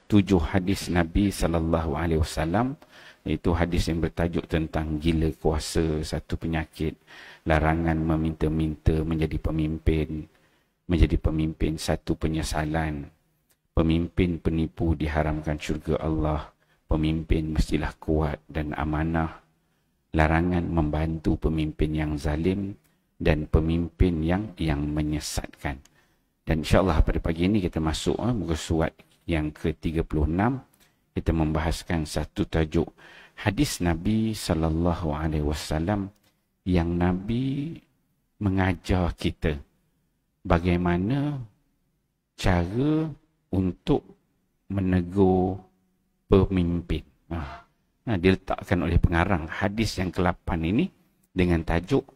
7 hadis Nabi SAW, iaitu hadis yang bertajuk tentang gila kuasa, satu penyakit, larangan meminta-minta menjadi pemimpin satu penyesalan, pemimpin penipu diharamkan syurga Allah, pemimpin mestilah kuat dan amanah, larangan membantu pemimpin yang zalim, dan pemimpin yang menyesatkan. Dan insyaAllah pada pagi ini kita masuk muka surat yang ke-36. Kita membahaskan satu tajuk hadis Nabi SAW yang Nabi mengajar kita bagaimana cara untuk menegur pemimpin. Diletakkan oleh pengarang hadis yang ke-8 ini dengan tajuk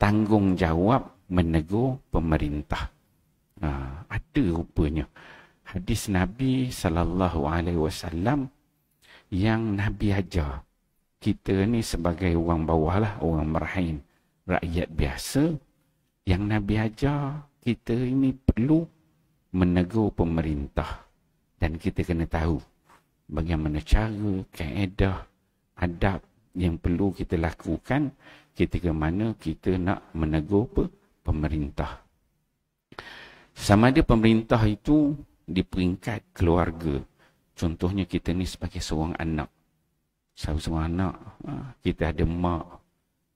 tanggungjawab menegur pemerintah. Ada rupanya hadis Nabi SAW yang Nabi ajar kita ni sebagai orang bawah lah, orang merahin, rakyat biasa, yang Nabi ajar kita ini perlu menegur pemerintah. Dan kita kena tahu bagaimana cara, kaedah, adab yang perlu kita lakukan ketika mana kita nak menegur pemerintah. Sama ada pemerintah itu di peringkat keluarga. Contohnya kita ni sebagai seorang anak. Seorang anak, kita ada mak,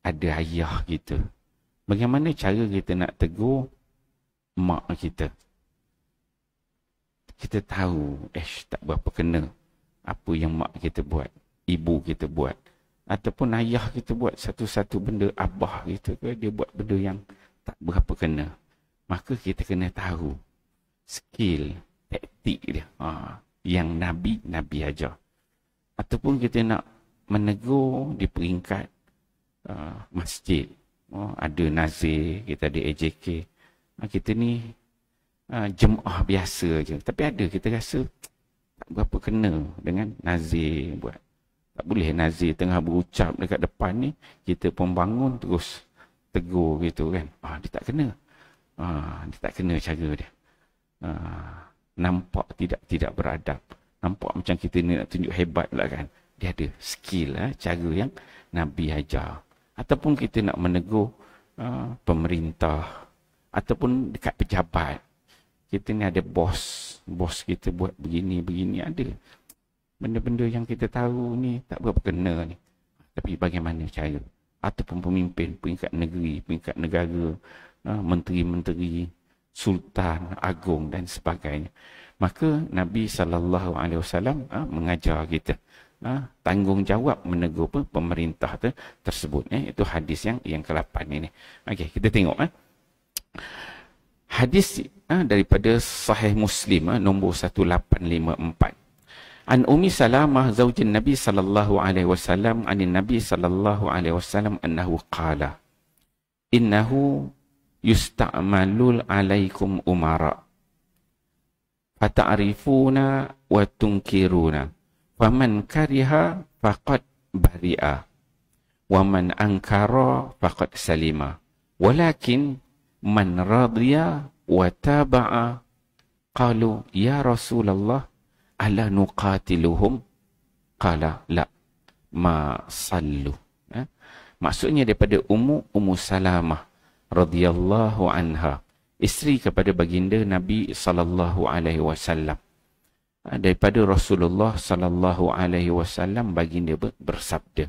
ada ayah kita. Bagaimana cara kita nak tegur mak kita? Kita tahu, tak berapa kena apa yang mak kita buat, ibu kita buat. Ataupun ayah kita buat satu-satu benda, abah kita dia buat benda yang tak berapa kena. Maka kita kena tahu skill, taktik dia yang Nabi ajar. Ataupun kita nak menegur di peringkat masjid. Ada nazir, kita ada AJK. Kita ni jemaah biasa je. Tapi ada kita rasa tak berapa kena dengan nazir buat. Tak boleh nazir tengah berucap dekat depan ni, kita pun bangun terus tegur gitu kan. Dia tak kena. Dia tak kena cara dia. Nampak tidak beradab. Nampak macam kita ni nak tunjuk hebat lah kan. Dia ada skill cara yang Nabi ajar. Ataupun kita nak menegur pemerintah. Ataupun dekat pejabat. Kita ni ada bos. Bos kita buat begini. Ada benda-benda yang kita tahu ni tak berapa kena ni. Tapi bagaimana cara? Ataupun pemimpin peringkat negeri, peringkat negara, menteri-menteri, sultan, agung dan sebagainya. Maka Nabi SAW mengajar kita tanggungjawab menegur pemerintah tersebut. Itu hadis yang ke-8 ini. Okey, kita tengok. Hadis daripada Sahih Muslim nombor 1854. An Ummi Salamah zaujin Nabi sallallahu alaihi wasallam anin Nabi sallallahu alaihi wasallam annahu qala innahu yusta'malul alaikum umara fata'rifuna wa tunkiruna faman kariha faqad bari'a wa man ankara faqad salima walakin man radiya wa taba'a qalu ya Rasulullah ala nuqatiluhum qala la ma sallu. Maksudnya daripada Ummu Salamah radhiyallahu anha, isteri kepada baginda Nabi sallallahu alaihi wasallam. Daripada Rasulullah sallallahu alaihi wasallam baginda bersabda,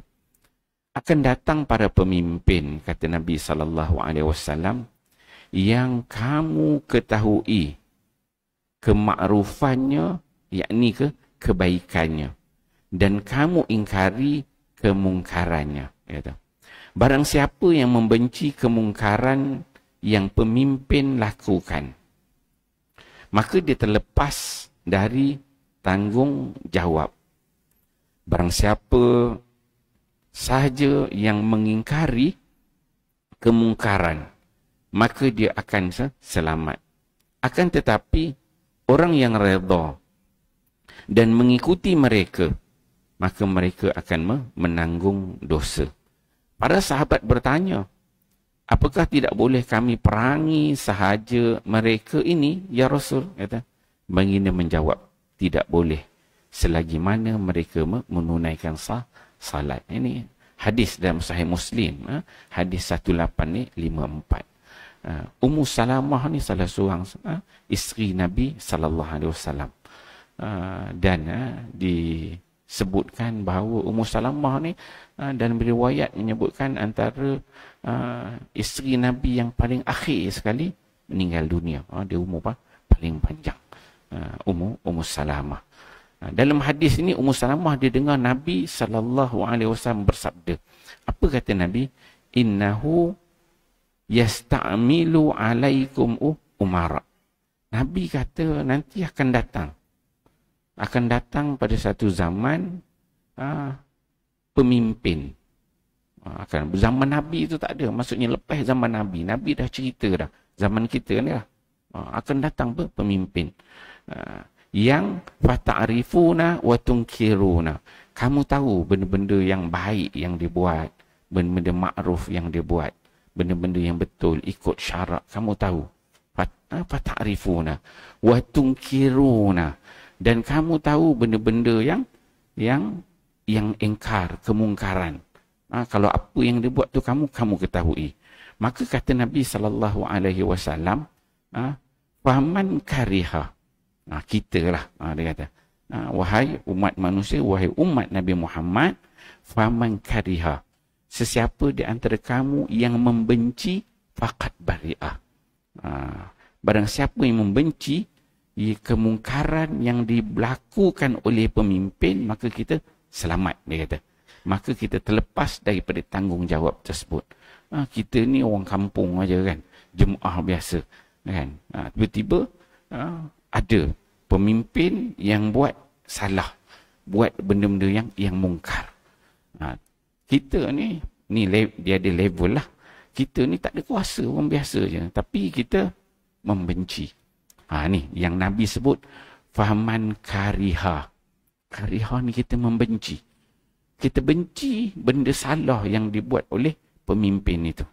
akan datang para pemimpin, kata Nabi sallallahu alaihi wasallam, yang kamu ketahui kemakrufannya, yakni kebaikannya, dan kamu ingkari kemungkarannya. Barang siapa yang membenci kemungkaran yang pemimpin lakukan, maka dia terlepas dari tanggungjawab. Barang siapa sahaja yang mengingkari kemungkaran, maka dia akan selamat. Akan tetapi orang yang redha dan mengikuti mereka, maka mereka akan menanggung dosa. Para sahabat bertanya, apakah tidak boleh kami perangi sahaja mereka ini, ya Rasul? Kata, baginda menjawab, tidak boleh. selagi mana mereka menunaikan salat. Ini hadis dalam Sahih Muslim, hadis 1854. Ummu Salamah ni salah seorang isteri Nabi sallallahu alaihi wasallam. Dan disebutkan bahawa Ummu Salamah ni dalam riwayat menyebutkan antara isteri Nabi yang paling akhir sekali meninggal dunia. Dia umur paling panjang. Ummu Salamah. Dalam hadis ini Ummu Salamah dia dengar Nabi sallallahu alaihi wasallam bersabda. Apa kata Nabi? Innahu yasta'milu alaikum umara. Nabi kata nanti akan datang pada satu zaman pemimpin. Zaman Nabi itu tak ada. Maksudnya lepas zaman Nabi dah cerita dah. Zaman kita ni lah. Akan datang pemimpin. Yang fata'rifuna wa tunkiruna. Kamu tahu benda-benda yang baik yang dibuat, benda-benda makruf yang dibuat, benda-benda yang betul ikut syarak, kamu tahu. Fata'rifuna wa tunkiruna. Dan kamu tahu benda-benda yang engkar, kemungkaran. Kalau apa yang dibuat tu kamu ketahui. Maka kata Nabi sallallahu alaihi wasallam, faman kariha. Kita lah, dia kata. Wahai umat manusia, wahai umat Nabi Muhammad, faman kariha. Sesiapa di antara kamu yang membenci, faqad bari'ah. Barang siapa yang membenci kemungkaran yang dilakukan oleh pemimpin, maka kita selamat, dia kata. Maka kita terlepas daripada tanggungjawab tersebut. Kita ni orang kampung aja kan, jemaah biasa kan. Tiba-tiba ada pemimpin yang buat salah, buat benda-benda yang mungkar. Kita ni dia ada level lah. Kita ni tak ada kuasa, orang biasa je, tapi kita membenci. Ni yang Nabi sebut, fahaman kariha. Kariha ni kita membenci. Kita benci benda salah yang dibuat oleh pemimpin itu.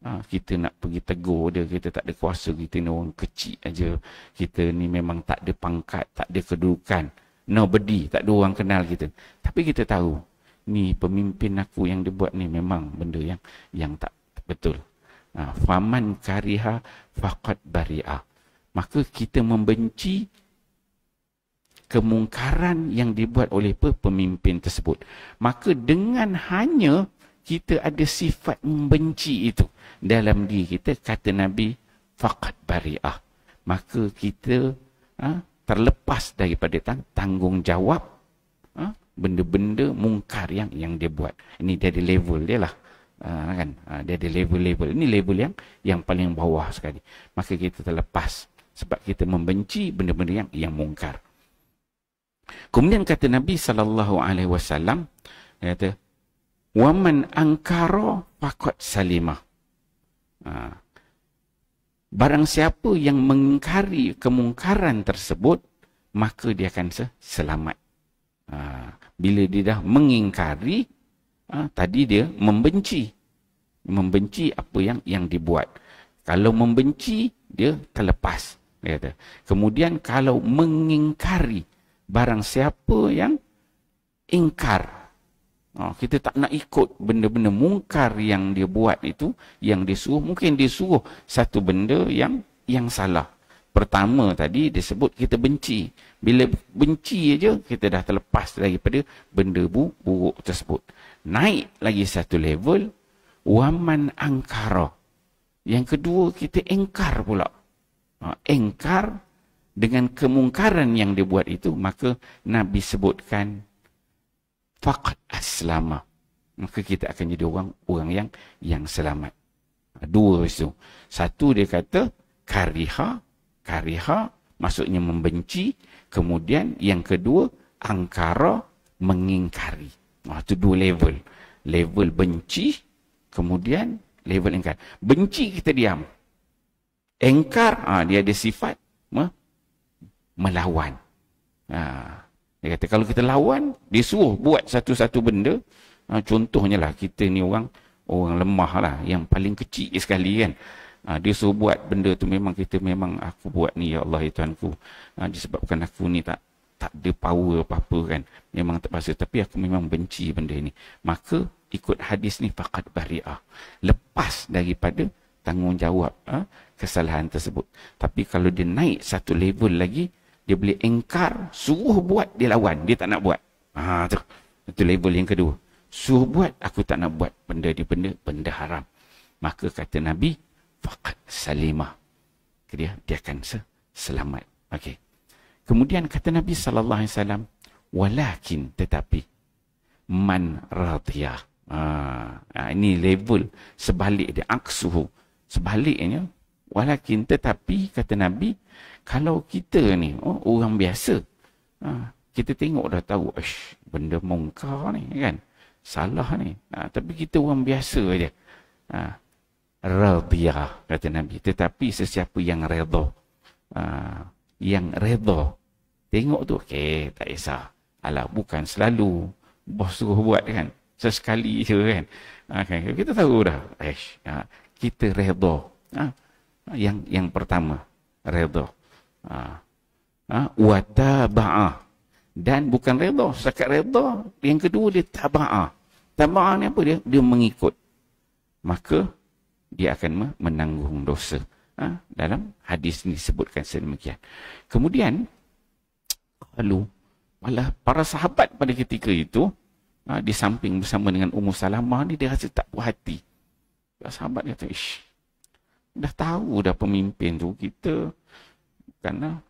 Kita nak pergi tegur dia, kita tak ada kuasa, kita ni orang kecil aja. Kita ni memang tak ada pangkat, tak ada kedudukan. Nobody, tak ada orang kenal kita. Tapi kita tahu, ni pemimpin aku yang dibuat ni memang benda yang tak betul. Faman kariha faqad bari'ah. Maka kita membenci kemungkaran yang dibuat oleh pemimpin tersebut. Maka dengan hanya kita ada sifat membenci itu dalam diri kita, kata Nabi, faqad bari'ah. Maka kita terlepas daripada tanggungjawab benda-benda mungkar yang dia buat. Ini dari level dia lah. Kan? Dia ada level-level. Ini level yang paling bawah sekali. Maka kita terlepas sebab kita membenci benda-benda yang mungkar. Kemudian kata Nabi sallallahu alaihi wasallam, kata, "Waman ankara faqad salimah." Barang siapa yang mengingkari kemungkaran tersebut, maka dia akan selamat. Bila dia dah mengingkari, tadi dia membenci apa yang dibuat. Kalau membenci, dia terlepas, dia kata. Kemudian kalau mengingkari, barang siapa yang ingkar, kita tak nak ikut benda-benda mungkar yang dia buat itu, yang dia suruh. Mungkin dia suruh satu benda yang salah. Pertama tadi disebut kita benci. Bila benci aja, kita dah terlepas daripada benda buruk tersebut. Naik lagi satu level, waman angkara. Yang kedua, kita engkar pula. Engkar dengan kemungkaran yang dia buat itu, maka Nabi sebutkan faqad aslama. Maka kita akan jadi orang yang selamat. Dua itu. Satu dia kata kariha maksudnya membenci. Kemudian yang kedua angkara, mengingkari. Itu dua level. Level benci, kemudian level engkar. Benci kita diam. Engkar, dia ada sifat melawan. Dia kata kalau kita lawan, dia suruh buat satu-satu benda. Contohnya lah, kita ni orang lemah lah, yang paling kecil sekali kan. Dia suruh buat benda tu, memang kita aku buat ni, ya Allah ya Tuhanku. Disebabkan aku ni tak tak ada power apa-apa kan. Memang terpaksa. Tapi aku memang benci benda ni. Maka ikut hadis ni faqad bari'ah. Lepas daripada tanggungjawab kesalahan tersebut. Tapi kalau dia naik satu level lagi, dia boleh engkar, suruh buat, dia lawan. Dia tak nak buat. Tu. Itu level yang kedua. Suruh buat, aku tak nak buat benda ni, benda haram. Maka kata Nabi, faqad salimah. Dia akan selamat. Okey. Kemudian kata Nabi SAW, walakin, tetapi, man radiyah. Ini level sebalik dia, aksuhu. Sebaliknya, walakin, tetapi, kata Nabi, kalau kita ni, orang biasa, kita tengok dah tahu, benda mungkar ni, kan? Salah ni. Tapi kita orang biasa aja. Radiyah, kata Nabi. Tetapi sesiapa yang redha, yang redha, tengok tu, okey, tak kisah. Alah, bukan selalu bos suruh buat kan, sesekali je kan. Kita tahu dah, kita redha. Yang pertama, redha. Wa taba'ah. Dan bukan redha, setakat redha. Yang kedua, dia taba'ah. Taba'ah ni apa dia? Dia mengikut. Maka dia akan menanggung dosa. Dalam hadis ini disebutkan sedemikian. Kemudian, kalau malah para sahabat pada ketika itu, di samping bersama dengan Ummu Salamah ni, dia rasa tak puas hati. Sahabat kata, dah tahu dah pemimpin tu, kita kerana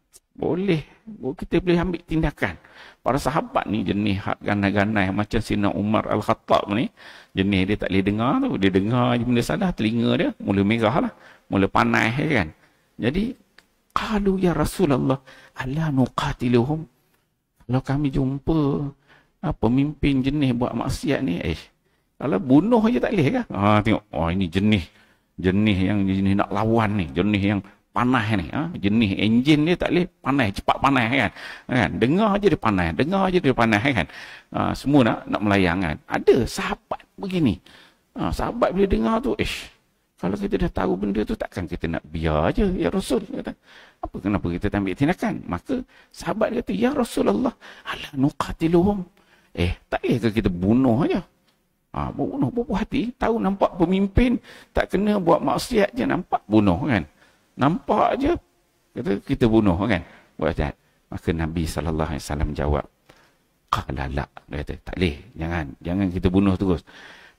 kita boleh ambil tindakan. Para sahabat ni jenis hak ganai-ganai macam Sayyidina Umar Al-Khattab ni, jenis dia tak boleh dengar tu. Dia dengar je benda salah, telinga dia mula merah lah, mula panas kan. Jadi, qalu ya Rasulullah, ala nuqatiluhum. Kalau kami jumpa pemimpin jenis buat maksiat ni, kalau bunuh je tak boleh kah? Tengok, ini jenis nak lawan ni, jenis yang panas ni, jenis enjin dia tak boleh panas, cepat panas kan. Dengar je dia panas, kan. Semua nak melayang kan. Ada sahabat begini. Sahabat bila dengar tu, kalau kita dah tahu benda tu, takkan kita nak biar je, ya Rasul. Kata, kenapa kita tak ambil tindakan? Maka sahabat kata, ya Rasulullah, ala nuqatiluhum. Tak boleh ke kita bunuh aja? Bunuh, berpuas hati. Tahu nampak pemimpin tak kena buat maksiat je, nampak bunuh kan. Nampak je, kata kita bunuh kan. Buat jahat. Maka Nabi SAW jawab, qala la. Dia kata, tak boleh, jangan kita bunuh terus.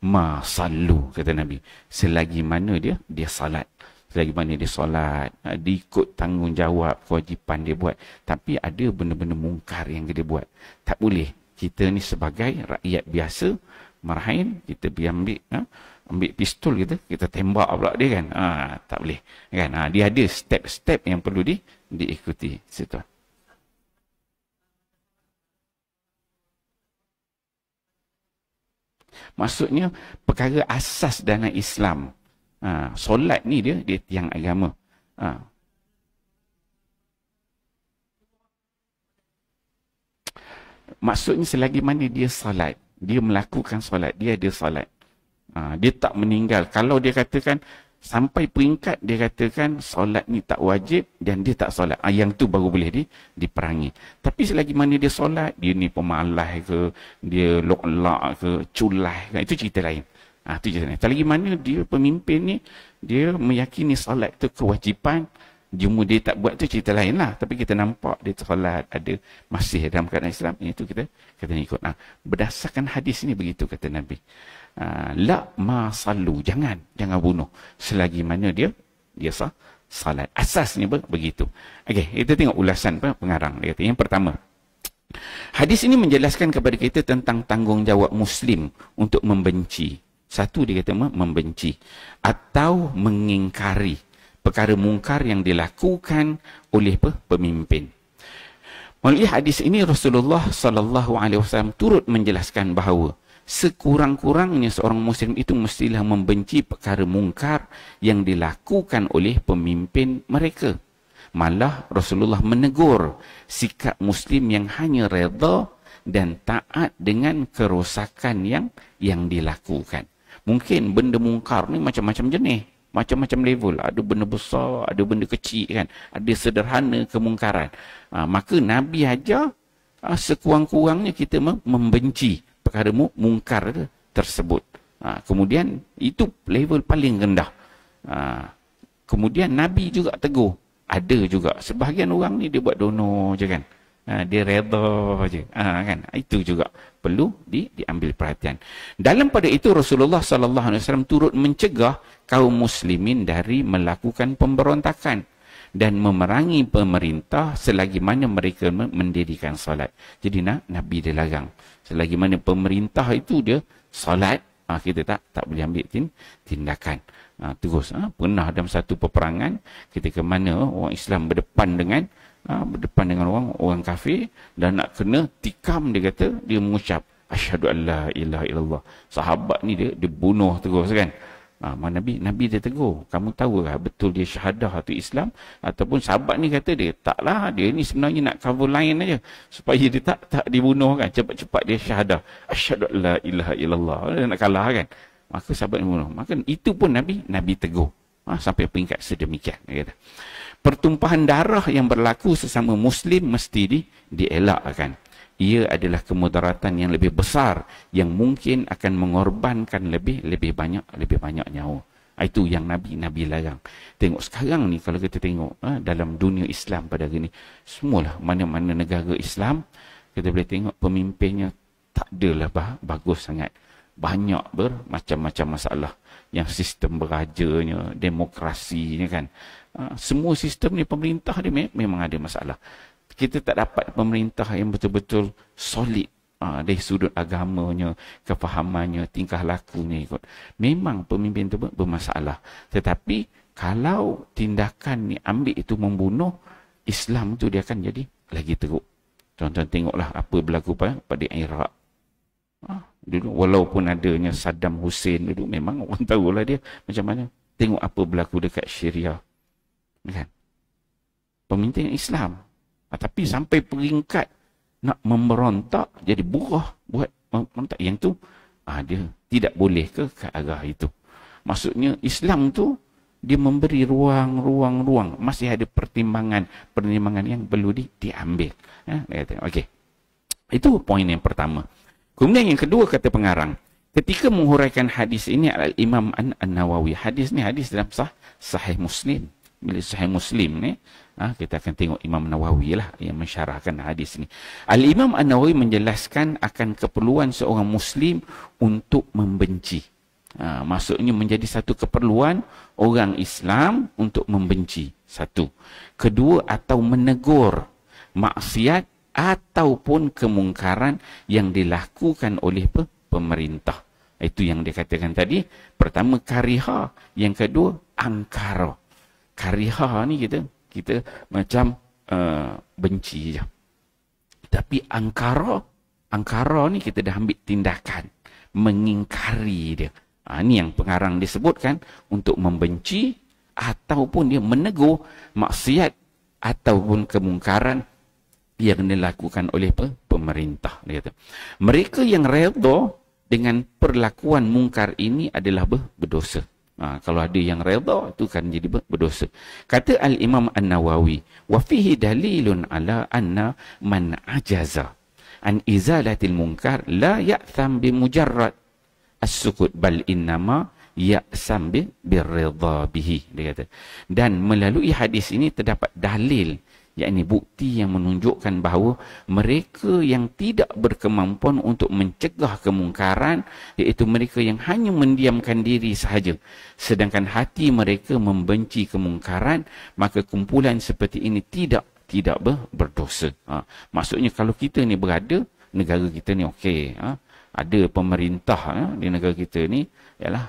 Ma sallu, kata Nabi. Selagi mana dia salat. Selagi mana dia solat, dia ikut tanggungjawab, kewajipan dia buat. Tapi ada benda-benda mungkar yang dia buat. Tak boleh. Kita ni sebagai rakyat biasa, marahin, kita pergi ambil pistol kita tembak pula dia kan. Tak boleh. Kan? Dia ada step-step yang perlu diikuti. Situ. Maksudnya, perkara asas dalam Islam. Solat ni dia tiang agama. Maksudnya selagi mana dia salat, dia melakukan solat, dia ada solat. Dia tak meninggal. Kalau dia katakan, sampai peringkat dia katakan solat ni tak wajib dan dia tak solat, yang tu baru boleh diperangi. Tapi selagi mana dia solat, dia ni pemalas ke, dia lok-lak ke, culah ke, itu cerita lain. Itu cerita lain. Selagi mana dia pemimpin ni, dia meyakini solat tu kewajipan, cuma dia tak buat, tu cerita lain lah. Tapi kita nampak dia solat, ada masih dalam keadaan Islam, itu kita ikut. Berdasarkan hadis ni begitu kata Nabi. La ma sallu, jangan bunuh selagi mana dia salat. Asasnya begitu. Okey, kita tengok ulasan pengarang. Dia kata, yang pertama, hadis ini menjelaskan kepada kita tentang tanggungjawab Muslim untuk membenci. Satu, dia kata membenci atau mengingkari perkara mungkar yang dilakukan oleh pemimpin. Melalui hadis ini Rasulullah SAW turut menjelaskan bahawa sekurang-kurangnya seorang Muslim itu mestilah membenci perkara mungkar yang dilakukan oleh pemimpin mereka. Malah Rasulullah menegur sikap Muslim yang hanya redha dan taat dengan kerosakan yang dilakukan. Mungkin benda mungkar ni macam-macam jenis, macam-macam level. Ada benda besar, ada benda kecil kan. Ada sederhana kemungkaran. Maka Nabi ajar sekurang-kurangnya kita membenci perkara mungkar tersebut. Kemudian itu level paling rendah. Kemudian Nabi juga tegur. Ada juga sebahagian orang ni dia buat dono je kan. Dia reda je. Kan? Itu juga perlu diambil perhatian. Dalam pada itu Rasulullah sallallahu alaihi wasallam turut mencegah kaum muslimin dari melakukan pemberontakan dan memerangi pemerintah selagi mana mereka mendirikan solat. Jadi Nabi dia larang. Selagi mana pemerintah itu dia solat, kita tak boleh ambil tindakan. Terus pernah dalam satu peperangan ketika mana orang Islam berdepan dengan orang kafir dan nak kena tikam, dia kata, dia mengucap asyhadu an la ilaha illallah. Sahabat ni dia bunuh terus kan. Nabi dia tegur, kamu tahu tak betul dia syahadah atau Islam? Ataupun sahabat ni kata dia taklah, dia ni sebenarnya nak cover line aja supaya dia tak dibunuh kan, cepat-cepat dia syahadah asyhadu an la ilaha illallah, dia nak kalah kan. Maka sahabat ni bunuh. Maka itu pun Nabi tegur sampai peringkat sedemikian, dia kata. Pertumpahan darah yang berlaku sesama muslim mesti dielakkan. Ia adalah kemudaratan yang lebih besar yang mungkin akan mengorbankan lebih banyak nyawa. Itu yang Nabi larang. Tengok sekarang ni, kalau kita tengok dalam dunia Islam pada hari ni, semualah mana-mana negara Islam, kita boleh tengok pemimpinnya tak adalah bagus sangat. Banyak bermacam-macam masalah. Yang sistem berajanya, demokrasinya kan. Semua sistem ni, pemerintah dia memang ada masalah. Kita tak dapat pemerintah yang betul-betul solid dari sudut agamanya, kefahamannya, tingkah lakunya ikut. Memang pemimpin itu bermasalah. Tetapi kalau tindakan ni ambil itu membunuh, Islam tu dia akan jadi lagi teruk. Tuan-tuan tengoklah apa berlaku pada Iraq. Dulu walaupun adanya Saddam Hussein dulu, memang orang tahulah dia macam mana. Tengok apa berlaku dekat Syria. Kan? Pemimpin Islam. Tapi sampai peringkat nak memberontak, jadi buah buat memberontak. Yang tu dia tidak boleh ke arah itu. Maksudnya Islam tu dia memberi ruang. Masih ada pertimbangan yang perlu diambil. Okey. Itu poin yang pertama. Kemudian yang kedua, kata pengarang, ketika menghuraikan hadis ini Al-Imam An-Nawawi. Hadis ni hadis dalam Sahih Muslim. Bila Sahih Muslim ni, kita akan tengok Imam Nawawi lah yang mensyarahkan hadis ni. Al-Imam An-Nawawi menjelaskan akan keperluan seorang Muslim untuk membenci. Maksudnya menjadi satu keperluan orang Islam untuk membenci. Satu. Kedua, atau menegur maksiat ataupun kemungkaran yang dilakukan oleh pemerintah. Itu yang dikatakan tadi. Pertama, kariha. Yang kedua, angkara. Kariha ni kita macam benci je. Tapi angkara ni kita dah ambil tindakan mengingkari dia. Ni yang pengarang disebutkan, untuk membenci ataupun dia menegur maksiat ataupun kemungkaran yang dilakukan oleh pemerintah. Dia kata, mereka yang redha dengan perlakuan mungkar ini adalah berdosa. Kalau ada yang redha, itu kan jadi berdosa. Kata Al-Imam An-Nawawi, wa fihi dalilun ala anna man ajaza an izalatil munkar la ya'tham bi mujarrad as-sukut bal innama ya'sam birridha bihi. Dia kata, dan melalui hadis ini terdapat dalil, yakni bukti yang menunjukkan bahawa mereka yang tidak berkemampuan untuk mencegah kemungkaran, iaitu mereka yang hanya mendiamkan diri sahaja, sedangkan hati mereka membenci kemungkaran, maka kumpulan seperti ini tidak berdosa. Maksudnya kalau kita ni berada, negara kita ni okey, ada pemerintah di negara kita ni, ialah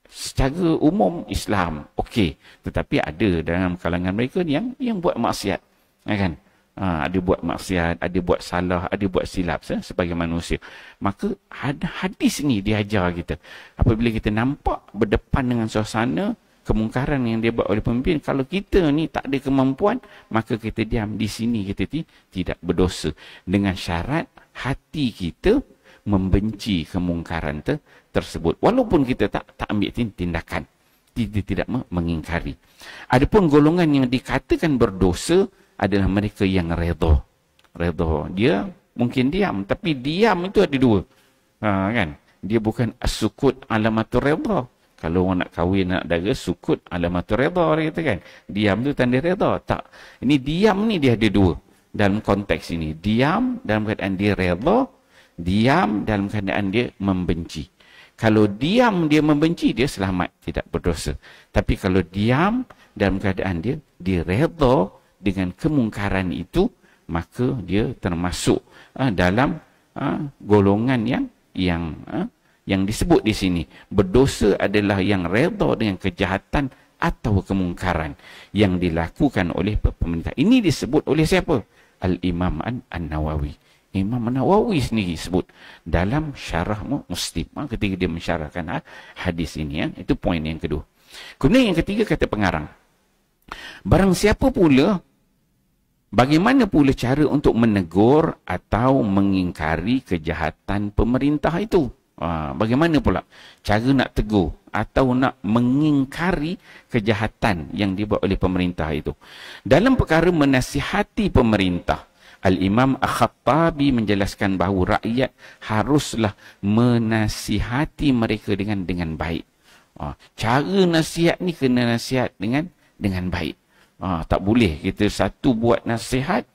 secara umum Islam okey, tetapi ada dalam kalangan mereka yang buat maksiat. Kan? Ada buat maksiat, ada buat salah, ada buat silap sebagai manusia. Maka hadis ni diajar kita. Apabila kita nampak berdepan dengan suasana kemungkaran yang dia buat oleh pemimpin, kalau kita ni tak ada kemampuan, maka kita diam di sini, kita tidak berdosa. Dengan syarat hati kita membenci kemungkaran tersebut. Walaupun kita tak ambil tindakan, tidak mengingkari. Adapun golongan yang dikatakan berdosa adalah mereka yang redha. Dia mungkin diam. Tapi diam itu ada dua. Kan? Dia bukan as-sukut alamatur redha. Kalau orang nak kahwin nak dara, sukut alamatur redha, orang kata kan. Diam tu tanda redha. Tak. Ini diam ni dia ada dua. Dalam konteks ini. Diam dalam keadaan dia redha. Diam dalam keadaan dia membenci. Kalau diam dia membenci, dia selamat, tidak berdosa. Tapi kalau diam dalam keadaan dia redha dengan kemungkaran itu, maka dia termasuk dalam golongan yang disebut di sini. Berdosa adalah yang redha dengan kejahatan atau kemungkaran yang dilakukan oleh pemerintah. Ini disebut oleh siapa? Al-Imam An-Nawawi. Imam An-Nawawi sendiri sebut dalam syarah Muslim ketika dia mensyarahkan hadis ini. Itu poin yang kedua. Kemudian yang ketiga kata pengarang, barang siapa pula, bagaimana pula cara untuk menegur atau mengingkari kejahatan pemerintah itu? Bagaimana pula cara nak tegur atau nak mengingkari kejahatan yang dibuat oleh pemerintah itu? Dalam perkara menasihati pemerintah, Al-Imam Al-Khattabi menjelaskan bahawa rakyat haruslah menasihati mereka dengan baik. Cara nasihat ni kena nasihat dengan baik. Tak boleh kita satu buat nasihat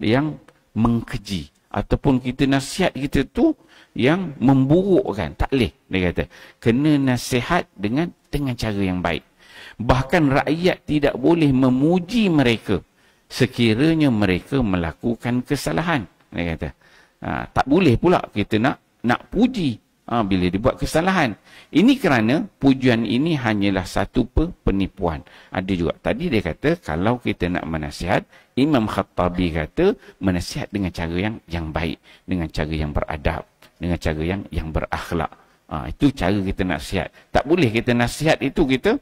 yang mengkeji. Ataupun kita nasihat kita tu yang memburukkan. Tak boleh, dia kata. Kena nasihat dengan cara yang baik. Bahkan rakyat tidak boleh memuji mereka sekiranya mereka melakukan kesalahan. Dia kata. Tak boleh pula kita nak puji bila dibuat kesalahan. Ini kerana pujian ini hanyalah satu penipuan. Ada juga. Tadi dia kata, kalau kita nak menasihat, Imam Khattabi kata, menasihat dengan cara yang baik. Dengan cara yang beradab. Dengan cara yang berakhlak. Itu cara kita nasihat. Tak boleh kita nasihat itu kita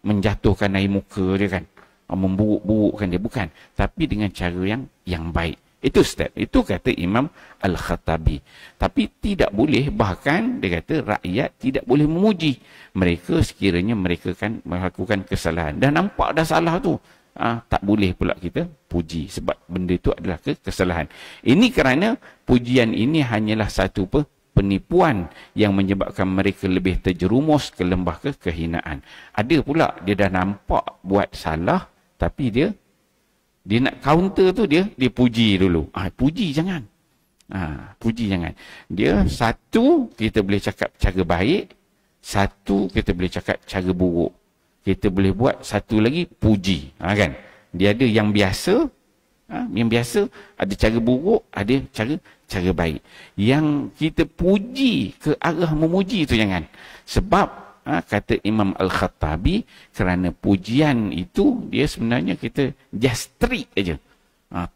menjatuhkan air muka dia kan. Memburuk-burukkan dia. Bukan. Tapi dengan cara yang baik. Itu step. Itu kata Imam Al-Khattabi. Tapi tidak boleh, bahkan dia kata rakyat tidak boleh memuji mereka sekiranya mereka kan melakukan kesalahan. Dah nampak dah salah tu. Tak boleh pula kita puji sebab benda itu adalah kesalahan. Ini kerana pujian ini hanyalah satu penipuan yang menyebabkan mereka lebih terjerumus ke lembah kehinaan. Ada pula dia dah nampak buat salah tapi dia nak counter tu dia puji dulu. Puji jangan. Puji jangan. Dia satu kita boleh cakap cara baik, satu kita boleh cakap cara buruk. Kita boleh buat satu lagi puji. Kan? Dia ada yang biasa, yang biasa ada cara buruk, ada cara baik. Yang kita puji ke arah memuji tu jangan. Sebab kata Imam Al-Khattabi, kerana pujian itu dia sebenarnya kita just trick aja.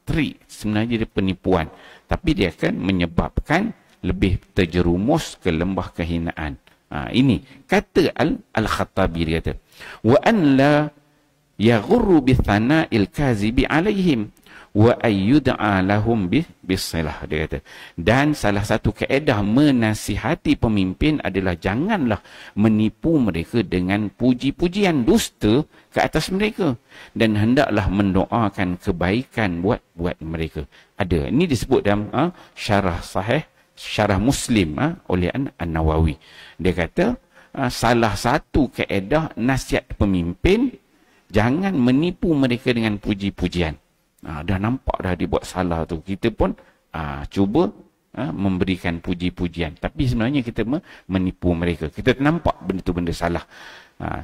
Trick sebenarnya dia penipuan, tapi dia akan menyebabkan lebih terjerumus ke lembah kehinaan. Ini kata Al-Khattabi, dia kata, wa an la yaghurru bi thana'il kazibi alaihim wa ayyud'a lahum bisilah, dia kata. Dan salah satu kaedah menasihati pemimpin adalah janganlah menipu mereka dengan puji-pujian dusta ke atas mereka, dan hendaklah mendoakan kebaikan buat mereka. Ada ini disebut dalam syarah Muslim oleh An-Nawawi. Dia kata salah satu kaedah nasihat pemimpin, jangan menipu mereka dengan puji-pujian. Dah nampak dah dibuat salah tu, kita pun cuba memberikan puji-pujian, tapi sebenarnya kita menipu mereka. Kita nampak benda tu benda salah,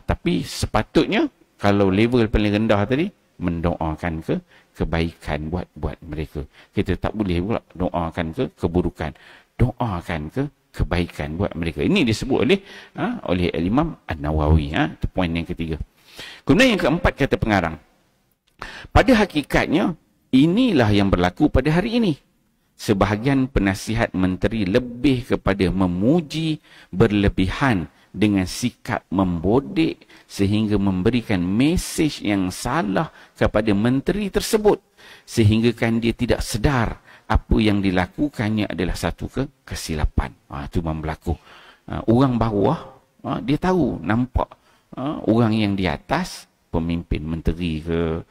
tapi sepatutnya kalau level paling rendah tadi mendoakan kebaikan buat mereka. Kita tak boleh pula doakan keburukan, doakan kebaikan buat mereka. Ini disebut oleh Imam An-Nawawi. Itu poin yang ketiga. Kemudian yang keempat kata pengarang, pada hakikatnya inilah yang berlaku pada hari ini. Sebahagian penasihat menteri lebih kepada memuji berlebihan dengan sikap membodek sehingga memberikan mesej yang salah kepada menteri tersebut, sehingga kan dia tidak sedar apa yang dilakukannya adalah satu kesilapan. Itu memang berlaku. Orang bawah dia tahu, nampak orang yang di atas, pemimpin, menteri ke,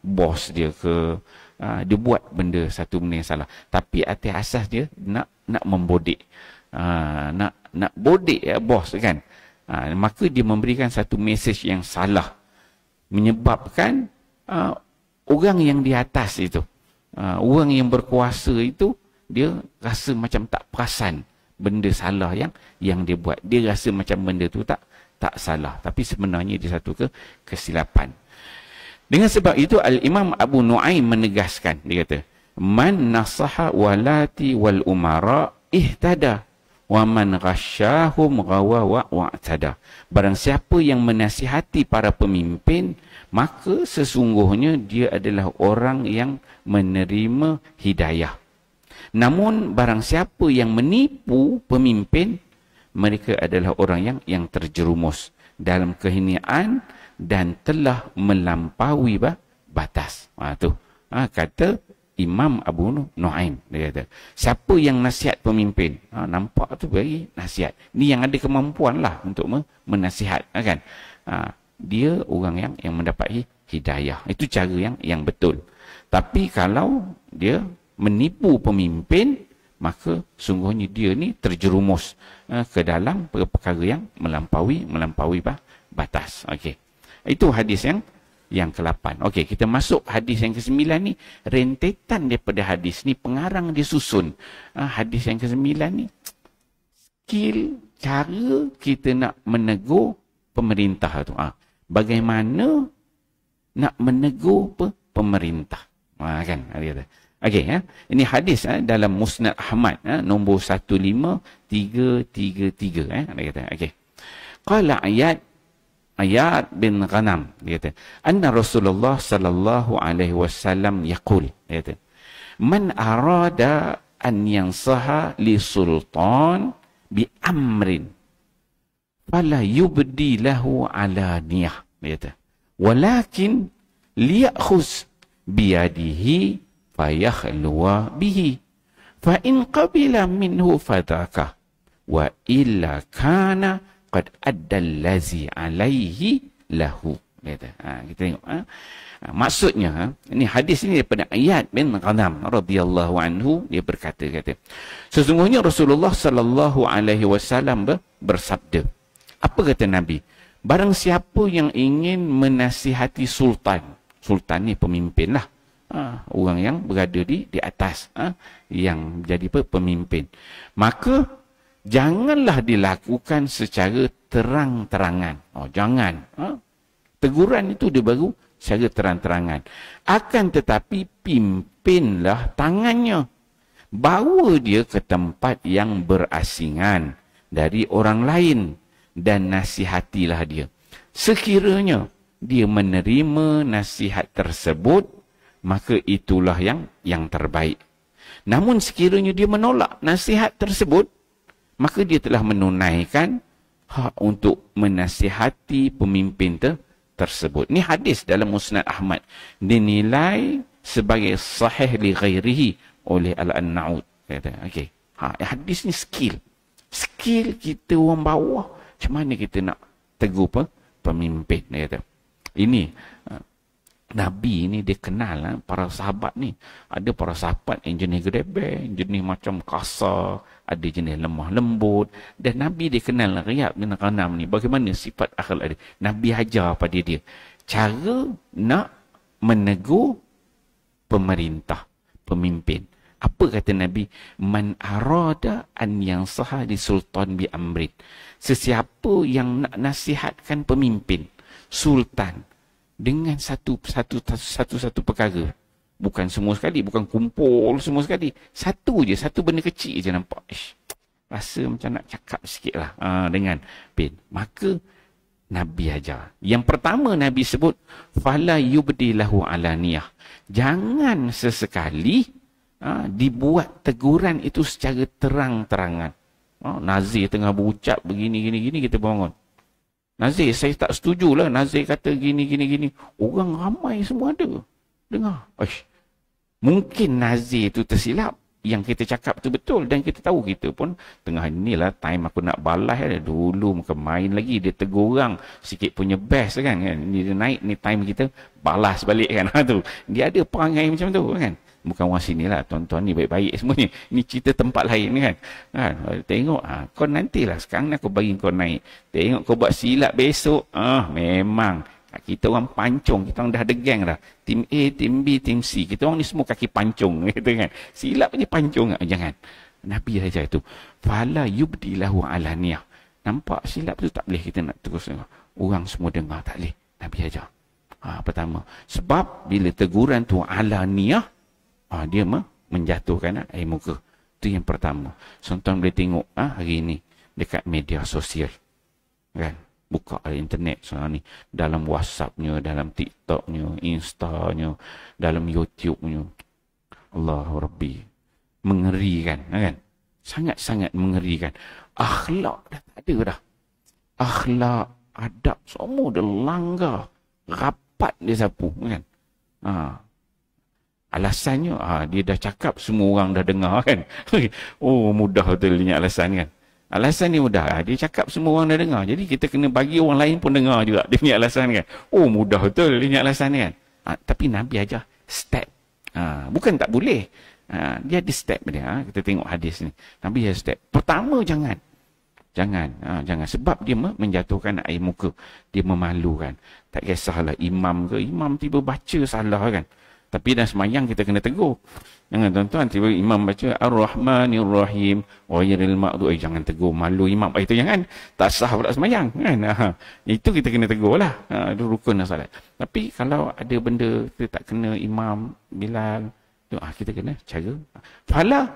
bos dia ke, dia buat satu benda yang salah. Tapi atas asas dia nak membodek. Nak bodek bos kan. Maka dia memberikan satu mesej yang salah. Menyebabkan orang yang di atas itu, orang yang berkuasa itu, dia rasa macam tak perasan benda salah yang dia buat. Dia rasa macam benda tu tak salah. Tapi sebenarnya dia satu kesilapan. Dengan sebab itu Al-Imam Abu Nu'aim menegaskan, dia kata, man nasaha walati wal umara ihtada wa man ghasyahum ghawa wa'tada. Barang siapa yang menasihati para pemimpin, maka sesungguhnya dia adalah orang yang menerima hidayah. Namun barang siapa yang menipu pemimpin, mereka adalah orang yang terjerumus dalam kehinaan dan telah melampaui batas. Kata Imam Abu Nu'aim, dia kata, siapa yang nasihat pemimpin, nampak tu bagi nasihat. Ni yang ada kemampuan lah untuk menasihat, kan? Dia orang yang mendapat hidayah. Itu cara yang betul. Tapi kalau dia menipu pemimpin, maka sungguhnya dia ni terjerumus ke dalam perkara yang melampaui batas. Okey. Itu hadis yang ke-8. Okey, kita masuk hadis yang ke-9 ni. Rentetan daripada hadis ni, pengarang dia susun. Hadis yang ke-9 ni, skill, cara kita nak menegur pemerintah tu. Bagaimana nak menegur pemerintah. Kan, dia kata. Okey, ini hadis dalam Musnad Ahmad, nombor 15333. Dia kata, okey. Qala Ayad bin Ghanam, dia kata, anna Rasulullah sallallahu alaihi wasallam yaqul, dia kata, man arada an yansaha li sultan bi amrin fala yubdi lahu alaniyah, dia kata, walakin liyakhuz biyadihi fayakhluwa bihi fa in qabila minhu fadaka wa illa kana qad addallazi alaihi lahu. Kita tengok. Maksudnya, ini hadis ini daripada Ayad bin Ghanam radhiyallahu anhu, dia berkata, sesungguhnya Rasulullah sallallahu alaihi wasallam bersabda. Apa kata Nabi? Barang siapa yang ingin menasihati sultan ni pemimpin lah. Orang yang berada di atas, yang jadi pemimpin. Maka janganlah dilakukan secara terang-terangan. Jangan. Teguran itu dia baru secara terang-terangan. Akan tetapi pimpinlah tangannya. Bawa dia ke tempat yang berasingan dari orang lain dan nasihatilah dia. Sekiranya dia menerima nasihat tersebut, maka itulah yang terbaik. Namun sekiranya dia menolak nasihat tersebut, maka dia telah menunaikan hak untuk menasihati pemimpin tersebut. Ini hadis dalam Musnad Ahmad. Dinilai sebagai sahih li ghairihi oleh Al-An-Na'ud. Okay. Hadis ni skill. Skill kita orang bawah. Macam mana kita nak tegur pemimpin. Ini Nabi ni dia kenal para sahabat ni. Ada para sahabat yang jenis gerebek, jenis macam kasar, ada jenis lemah lembut. Dan Nabi dia kenal Riyad bin Ghanam ni. Bagaimana sifat akhlak dia. Nabi ajar pada dia cara nak menegur pemerintah, pemimpin. Apa kata Nabi? Man arada an yansaha li sultan bi amrin. Sesiapa yang nak nasihatkan pemimpin, sultan, dengan satu perkara. Bukan semua sekali, bukan kumpul semua sekali. Satu benda kecil je nampak. Rasa macam nak cakap sikit lah dengan pin. Maka Nabi ajar. Yang pertama Nabi sebut, fala yubdi lahu alaniyah. Jangan sesekali dibuat teguran itu secara terang-terangan. Nazir tengah berucap begini, kita bangun. Nazir, saya tak setujulah. Nazir kata gini. Orang ramai semua ada. Dengar. Mungkin Nazir itu tersilap. yang kita cakap tu betul dan kita tahu kita pun tengah inilah time aku nak balas dulu muka main lagi dia tegur orang sikit punya best kan ni dia naik ni time kita balas balik kan tu dia ada perangai macam tu kan bukan orang sini lah tuan-tuan ni baik-baik semuanya ni cerita tempat lain kan tengok kau nantilah sekarang ni aku bagi kau naik tengok kau buat silap besok memang kita orang pancung, kita orang dah ada geng dah. Tim A, tim B, tim C. Kita orang ni semua kaki pancung. Gitu kan. Silap je pancung. Jangan. Nabi saja itu. Fala yubdilahu alaniyah. Nampak silap tu tak boleh kita nak terus dengar. Orang semua dengar. Tak boleh. Nabi saja. Pertama. Sebab bila teguran tu alaniyah, dia menjatuhkan air muka. Itu yang pertama. Tuan-tuan boleh tengok hari ini dekat media sosial. Kan? Buka internet sekarang ni. Dalam WhatsApp-nya, dalam TikTok-nya, Insta-nya, dalam YouTube-nya. Allahu Rabbi. Mengerikan. Kan? Sangat-sangat mengerikan. Akhlak dah tak ada dah. Akhlak, adab, semua dah langgar. Rapat dia sapu. Kan? Alasannya, dia dah cakap, semua orang dah dengar kan. Mudah betul dia alasan kan. Alasan ni mudah. Dia cakap semua orang dah dengar. Jadi kita kena bagi orang lain pun dengar juga. Dia punya alasan kan. Mudah betul dia punya alasan kan. Tapi Nabi ajar step. Bukan tak boleh. Dia ada step dia. Kita tengok hadis ni. Nabi ada step. Pertama jangan. Jangan. Sebab dia menjatuhkan air muka. Dia memalukan. Tak kisahlah imam ke. Imam tiba baca salah kan. Tapi dalam semayang kita kena tegur. Jangan tuan-tuan tiba imam baca Ar-Rahmanir Rahim ghairil maghdubi jangan tegur malu imam. Itu jangan. Tak sah pula semayang kan. Itu kita kena tegur lah. Itu rukun solat. Tapi kalau ada benda kita tak kena imam Bilal kita kena cara fala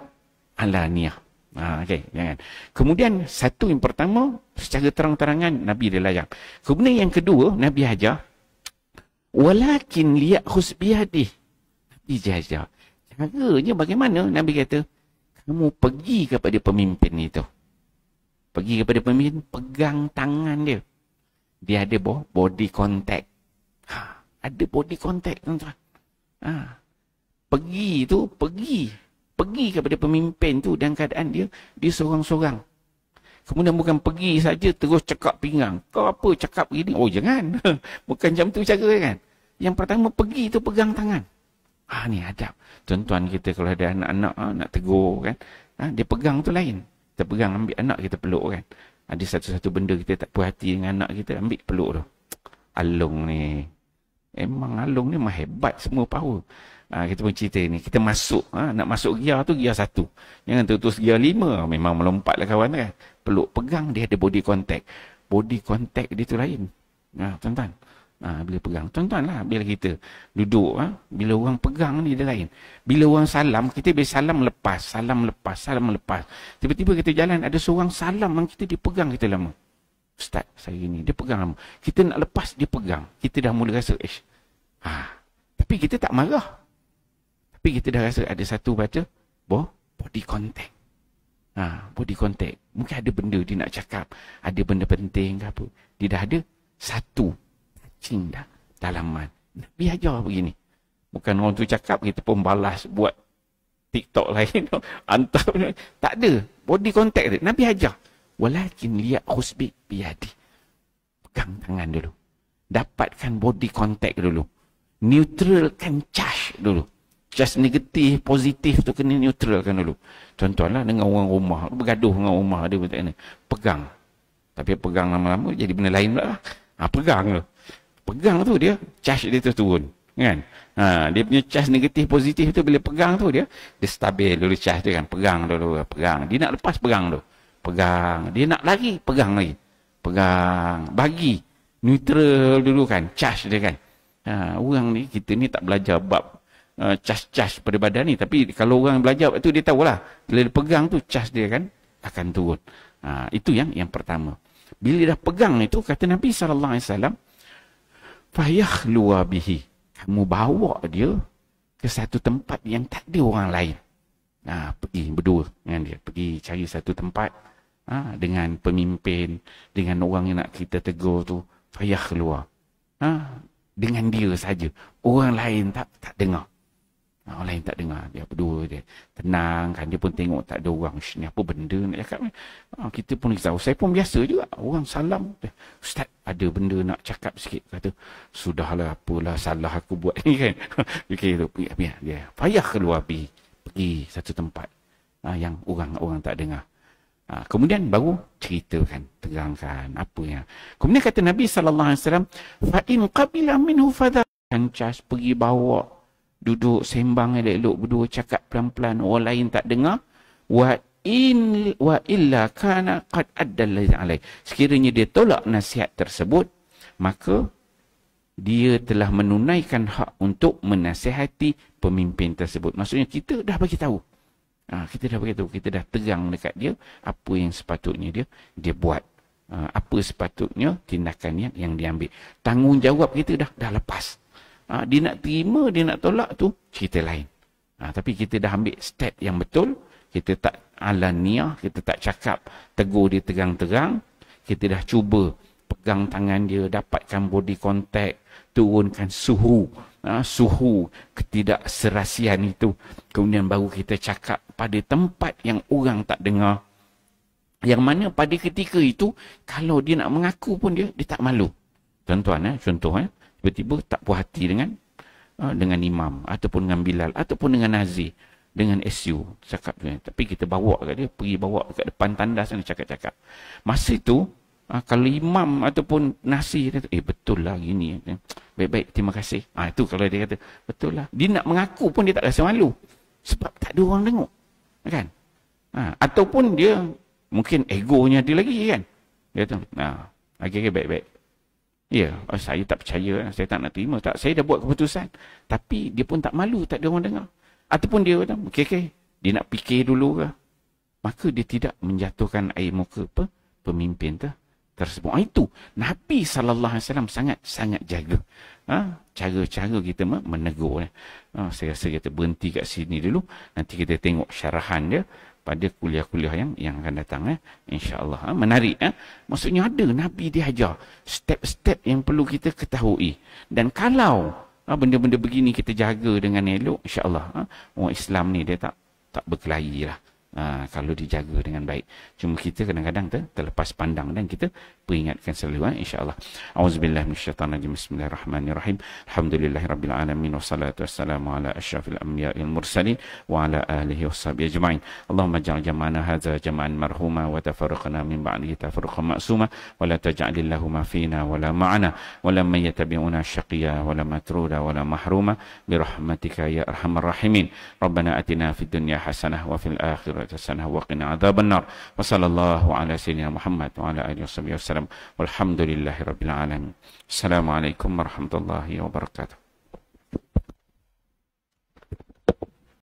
alaniyah. Okay, jangan. Kemudian satu yang pertama secara terang-terangan Nabi dia layang. Kemudian yang kedua Nabi ajar walakin liyakhus biyadih. Nabi ajar. Caranya bagaimana? Nabi kata, kamu pergi kepada pemimpin itu. Pergi kepada pemimpin, pegang tangan dia. Dia ada body contact. Ada body contact, tuan-tuan. Pergi kepada pemimpin tu dan keadaan dia seorang-seorang. Kemudian bukan pergi saja terus cakap pinggang. Kau apa cakap gini? Jangan. Bukan macam tu cara kan. Yang pertama pergi tu pegang tangan. Ni adab. Tuan-tuan kita kalau ada anak-anak nak tegur kan. Dia pegang tu lain. Kita pegang ambil anak kita peluk kan. Ada satu-satu benda kita tak puas hati dengan anak kita ambil peluk tu. Alung ni. Emang Alung ni mah hebat semua power. Kita pun cerita ni. Kita masuk. Nak masuk gear tu gear 1. Jangan terus gear 5. Memang melompat lah kawan kan. Peluk pegang dia ada body contact. Body contact dia tu lain. Tuan-tuan. Bila pegang. Tuan-tuan lah. Bila kita duduk. Bila orang pegang ni dia lain. Bila orang salam. Kita bila salam lepas. Salam lepas. Tiba-tiba kita jalan. Ada seorang salam yang kita dipegang kita lama. Ustaz saya ni. Dia pegang lama. Kita nak lepas dia pegang. Kita dah mula rasa. Tapi kita tak marah. Tapi kita dah rasa ada satu baca. Body contact. Body contact. Mungkin ada benda dia nak cakap. Ada benda penting ke apa. Dia dah ada satu. Dah dalaman. Nabi ajar begini. Bukan orang tu cakap kita pun balas buat TikTok lain. Hantar. Tak ada. Body contact dia. Nabi ajar. Walakin liyakhus biyadi. Pegang tangan dulu. Dapatkan body contact dulu. Neutralkan charge dulu. Charge negatif, positif tu kena neutralkan dulu. Contohlah dengan orang rumah. Bergaduh dengan rumah dia. Pegang. Tapi pegang lama-lama jadi benda lain pula. Pegang tu. Pegang tu dia, charge dia tu turun. Kan? Dia punya charge negatif, positif tu bila pegang tu dia stabil dulu charge dia kan. Pegang dulu, pegang. Dia nak lepas, pegang dulu. Pegang. Dia nak lari, pegang lagi. Pegang. Bagi. Neutral dulu kan, charge dia kan. Orang ni, kita ni tak belajar bab charge pada badan ni. Tapi kalau orang belajar tu dia tahulah. Bila dia pegang tu, charge dia kan akan turun. Itu yang pertama. Bila dah pegang itu, kata Nabi SAW, fayakhluwa bihi. Kamu bawa dia ke satu tempat yang tak ada orang lain. Pergi berdua dengan dia. Pergi cari satu tempat dengan pemimpin, dengan orang yang nak kita tegur tu. Fayakhluwa. Dengan dia saja. Orang lain tak dengar. Orang lain tak dengar. Dia berdua dia tenang kan. Dia pun tengok tak ada orang. Ni apa benda nak cakap ni. Kita pun risau. Saya pun biasa juga. Orang salam. Ustaz ada benda nak cakap sikit. Kata sudahlah apalah salah aku buat ni kan. Okay, tu biar dia. Payah keluar pergi satu tempat yang orang tak dengar. Kemudian baru ceritakan, terangkan apa yang. Kemudian kata Nabi SAW, fa in qabila minhu fadha, cancas pergi bawa, duduk sembang elok-elok berdua, cakap pelan-pelan, orang lain tak dengar. Wa illa kana qad adda allazi alai. Sekiranya dia tolak nasihat tersebut, maka dia telah menunaikan hak untuk menasihati pemimpin tersebut. Maksudnya kita dah bagi tahu. Kita dah beritahu, kita dah terang dekat dia apa yang sepatutnya dia buat, apa sepatutnya tindakan yang diambil. Tanggungjawab kita dah lepas. Dia nak terima, dia nak tolak tu cerita lain. Tapi kita dah ambil step yang betul. Kita tak alaniah, kita tak cakap tegur dia terang-terang. Kita dah cuba pegang tangan dia, dapatkan body contact, turunkan suhu ketidakserasian itu. Kemudian baru kita cakap pada tempat yang orang tak dengar. Yang mana pada ketika itu, kalau dia nak mengaku pun dia tak malu. Contoh tiba-tiba tak puas hati dengan imam, ataupun dengan Bilal, ataupun dengan Nazir, dengan SU. Cakap dia. Tapi kita bawa kat dia, pergi bawa kat depan tandas dan cakap-cakap. Masa itu, kalau imam ataupun Nasir dia kata, betul lah gini. Baik-baik, terima kasih. Itu kalau dia kata, betul lah. Dia nak mengaku pun dia tak rasa malu. Sebab tak ada orang tengok. Kan? Ataupun dia, mungkin egonya dia lagi kan. Dia kata, okay, baik-baik. Ya, saya tak percaya, saya tak nak terima. Saya dah buat keputusan. Tapi dia pun tak malu, tak ada orang dengar. Ataupun dia kata, okay, dia nak fikir dulu ke. Maka dia tidak menjatuhkan air muka pemimpin tersebut. Itu Nabi SAW sangat jaga cara-cara kita menegur. Saya rasa kita berhenti kat sini dulu. Nanti kita tengok syarahan dia pada kuliah-kuliah yang akan datang. InsyaAllah. Menarik. Maksudnya ada Nabi dia ajar step-step yang perlu kita ketahui. Dan kalau benda-benda begini kita jaga dengan elok, insyaAllah orang Islam ni dia tak berkelahi lah. Kalau dijaga dengan baik. Cuma kita kadang-kadang terlepas pandang dan kita peringatkan selalu insya-Allah. Auzubillahi minasyaitanirrajim. Bismillahirrahmanirrahim. Alhamdulillahirabbil alamin wassalatu wassalamu ala asyrafil anbiya'il mursalin wa ala alihi washabihi ajma'in. Allahumma ij'al jam'ana hadza jam'an marhuma wa tafarraqna min ba'dihi tafarruqan ma'suma wa la taj'alillahu ma fina wa la ma'ana wa lam yattabi'una syaqiyya wa la matruda wa la mahruma bi rahmatika ya arhamar rahimin. Rabbana atina fid dunya hasanah wa fil akhirati hasanah wa qina adzabannar. Wa sallallahu ala sayyidina Muhammad wa ala alihi wasallam. Walhamdulillahirabbil alamin. Assalamualaikum warahmatullahi wabarakatuh.